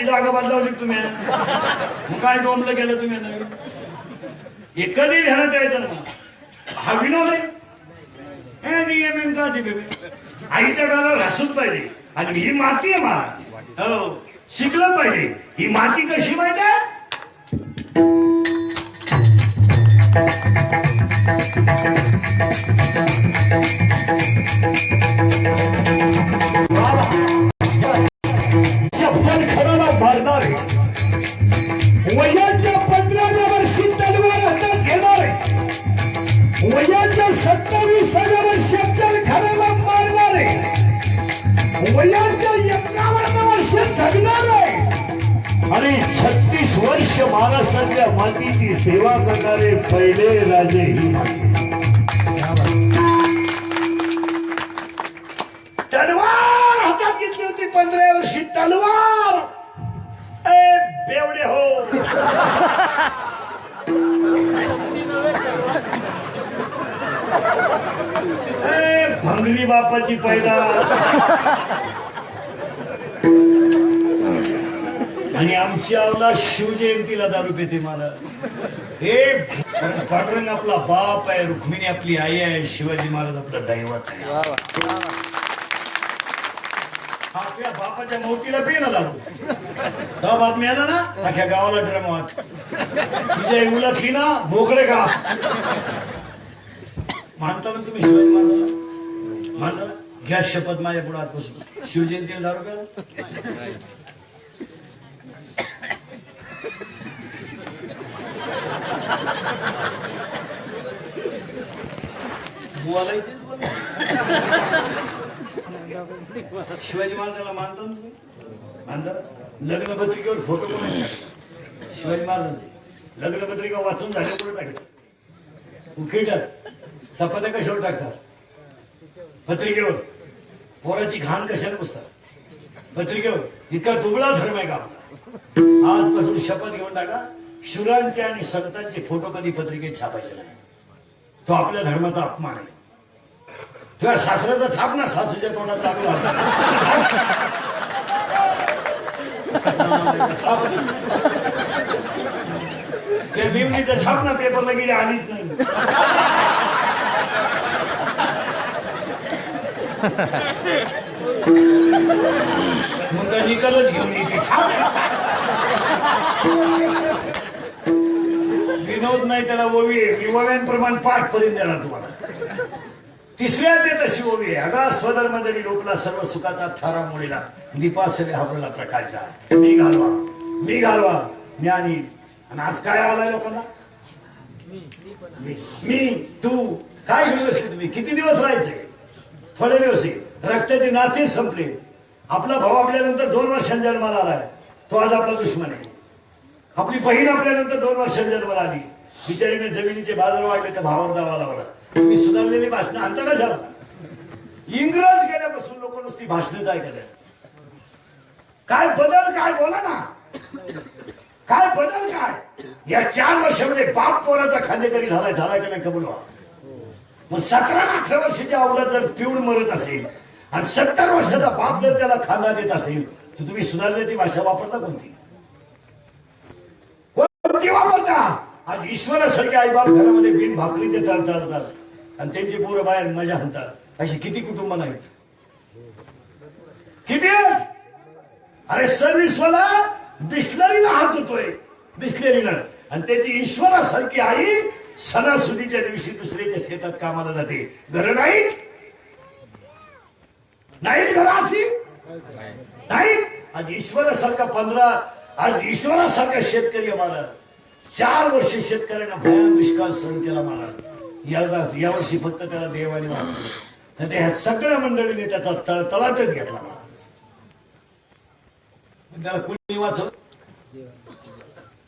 जागा बदलावली तुम्ही मग काय डोंबलं गेलं तुम्ही नवीन हे कधी ध्यानात यायचं ना हा विनोद आहे नियम का बेबे आईच्या गावाला हसूच पाहिजे आणि ही माती आहे मला हो शिकलं पाहिजे ही माती कशी माहिती आहे खराला मारणारे वयाच्या 15व्या वर्षी तलवार हातात घेणारे वयाच्या 27व्या वर्षात खराला मारणारे वयाच्या 51 वर्ष जगणारे आणि 36 वर्ष महाराष्ट्रातल्या मातीची सेवा करणारे पहिले राजे ही तलवार हातात घेतली होती 15 वर्षी तलवार बेवडे हो भंगरी बापाची पैदास आणि आमची आवला शिवजयंतीला दारू पेते मला हे पांडुरंग आपला बाप आहे रुक्मिणी आपली आई आहे शिवाजी महाराज आपला दैवत आहे आपल्या बापाच्या मौतीला पे ना दारू का बाप मिळाला ना अख्या गावाला ड्रम वाट तुझ्या उलटली ना बोकडे का मानता ना तुम्ही शिवाजी महाराजांना मानता ना घ्या शपथ माझ्या पुढे आजपासून शिवजयंतीला दारू प्याला शिवाजी महाराजांना मानता तुम्ही मानता लग्न पत्रिकेवर फोटो कोणी शिवाजी महाराजांचे लग्न पत्रिका वाचून झाले कुठे टाकतात उखिटात चपात्या कशावर टाकतात पत्रिकेवर पोराची घाण कशाने पुसतात पत्रिकेवर इतका दुबळा धर्म आहे का आजपासून शपथ घेऊन टाका शुरांचे आणि संतांचे फोटो कधी पत्रिकेत छापायचे नाही तो आपल्या धर्माचा अपमान आहे तुझ्या सासऱ्याचा छाप ना सासूच्या तोंडात चालू छाप त्या देवणीचा छाप ना पेपरला गेली आलीच नाही मग का निकालच घेऊन येते छाप विनोद नाही त्याला ओवी आहे ओव्यांप्रमाणे पाठ पर्यंत देणार तुम्हाला तिसऱ्या ते तशी ओवी आहे अगा स्वधर्म जरी लोकला सर्व सुखाचा थारा मुळीला दीपासवे हावळला प्रकाशचा मी घालवा ज्ञानी आणि आज काय आलाय लोकांना मी तू काय घेऊन बसले तुम्ही किती दिवस राहायचे थोडे दिवस रक्ताचे नातेच संपले आपला भाऊ आपल्यानंतर 2 वर्षांनी जन्माला आलाय तो आज आपला दुश्मन आहे आपली बहीण आपल्यानंतर 2 वर्षांनी जन्माला आली बिचारीने जमिनीचे बाजार वाढले तर भावावर दावा लावला तुम्ही सुधारलेली भाषणं आणता कशाला इंग्रज गेल्यापासून लोक नुसती भाषणच ऐकत काय बदल काय बोला ना काय बदल काय या 4 वर्षामध्ये बाप पोराचा खांदेकरी झालाय का नाही कबूल व्हा मग 17-18 वर्षाच्या अवलाद जर पिऊन मरत असेल आणि 70 वर्षाचा बाप जर त्याला खांदा देत असेल तर तुम्ही सुधारण्याची भाषा वापरता कोणती वापरता आज ईश्वरासारखे आई बाप घरामध्ये बिन भाकरी ते तळतळतात आणि त्यांची पोरं बाहेर मजा आणतात अशी किती कुटुंब नाहीत किती अरे सर्विसवाला बिस्लरीनं हात धुतोय बिस्लरीनं आणि त्याची ईश्वरासारखी आई सणासुदीच्या दिवशी दुसऱ्याच्या शेतात कामाला जाते घर नाहीत घर अशी नाहीत आज ईश्वरासारखा आज ईश्वरासारखा शेतकरी आम्हाला 4 वर्ष शेतकऱ्यांना भयान दुष्काळ सहन केला मला यावर्षी फक्त त्याला देवाने वाचलं तर त्या सगळ्या मंडळीने त्याचा तळतळाटच घेतला मला त्याला कुणी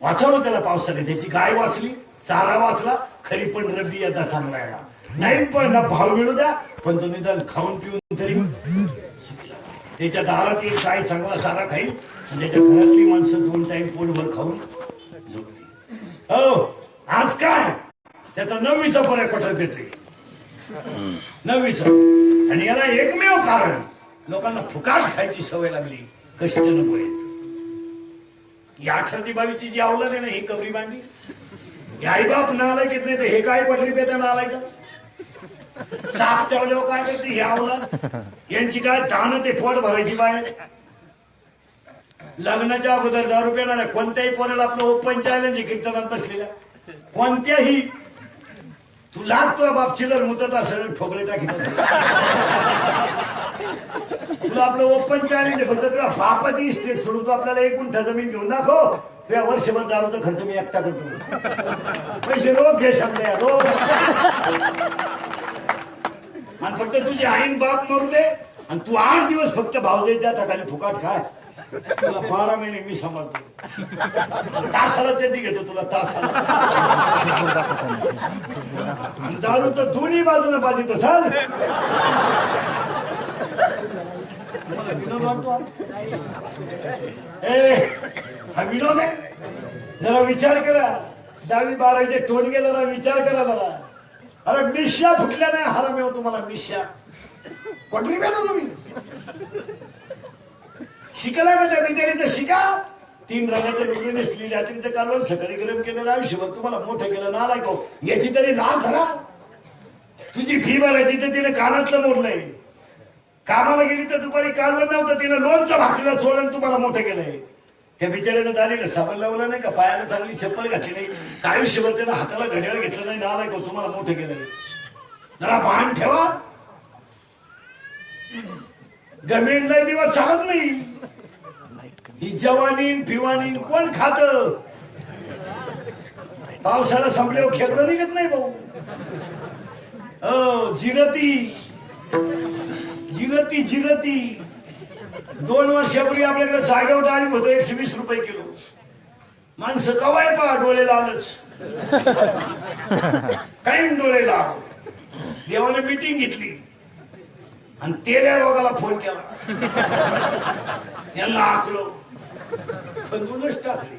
वाचवलं त्याला पावसाने त्याची गाय वाचली चारा वाचला खरी पण रब्बी आता चांगला यायला नाही पण ना भाव मिळू द्या पण तो निदान खाऊन पिऊन तरी सुखी लागा त्याच्या दारात एक गाय चांगला चारा खाईल आणि त्याच्या घरातली माणसं 2 टाइम पोटभर खाऊन झोपतील हो आज काय त्याचा 9वीचा पर्याय कठोर येते 9वीचा आणि याला एकमेव कारण लोकांना फुकाट खायची सवय लागली कष्ट नको आहेत ही 18-22ची जी अवलाद आहे ना ही कबरी मांडी. आई बाप नालायक येत नाही तर हे काय पटली पेता नालाय का. साप ठेवल्यावर काय करते हे अवलाद. यांची काय दान ते पोट भरायची बाहेर. लग्नाच्या अगोदर दारू पिणार कोणत्याही पोराला आपलं ओपन चॅलेंज कीर्तनात बसलेल्या कोणत्याही. तू लागतो बाप चिलर मुतत असेल ठोकळे टाकीत असेल तुला आपलं ओपन चॅलेंज फक्त तुला बापाची इस्टेट सोडून तू आपल्याला 1 गुंठा जमीन घेऊन दाखव. तुझ्या वर्षभर दारूचा खर्च मी एकटा करतो. पैसे रोज घे शकले रोज. आणि फक्त तुझी आईन बाप मरू दे आणि तू 8 दिवस फक्त भावजाईच्या हाताखाली फुकाट खाय. तुला 12 महिने मी सांभाळतो. तासाला चड्डी घेतो तुला तासाला. दारू तर दोन्ही बाजूने पाहिजे चाल. विनोद वाटतो हा विनोद आहे. जरा विचार करा. 10वी 12वीचे टोनगे जरा विचार करा बरा. अरे मिश्या फुटल्या नाही हराम येऊ तुम्हाला. मिश्या कोटरी पेलो तुम्ही शिकला का त्या बिचारी तर शिका. 3 रंगाचे लुगडे नेसली रात्रीचं कालवण सकाळी गरम केलेलं आयुष्यभर तुम्हाला मोठं केलं नालायक हो. याची तरी लाज धरा. तुझी फी भरायची तर तिने कानातलं मोडलंय. कामाला गेली तर दुपारी कालवण नव्हतं तिने लोणचं भाकरीला सोडलं तुम्हाला मोठं केलंय. त्या बिचाऱ्यानं दारीला साबण लावलं नाही का पायाला चांगली चप्पल घातली नाही का आयुष्यभर त्यानं हाताला घड्याळ घेतलं नाही नालायक हो तुम्हाला मोठं केलंय. जरा भान ठेवा. जमीनला दिवस चालत नाही. ही जवानीन फिवानीन कोण खात. पावसाला संपल्यावर खेकडं निघत नाही भाऊ. जिरती जिरती जिरती. 2 वर्षापूर्वी आपल्याकडे जागेवर डाळिंब होतं 120 रुपये किलो. माणसं कवाय पा डोळे लालच काही डोळे लाल. देवाने मीटिंग घेतली आणि तेल्या रोगाला फोन केला. यांना आखलो खंदूनच टाकली.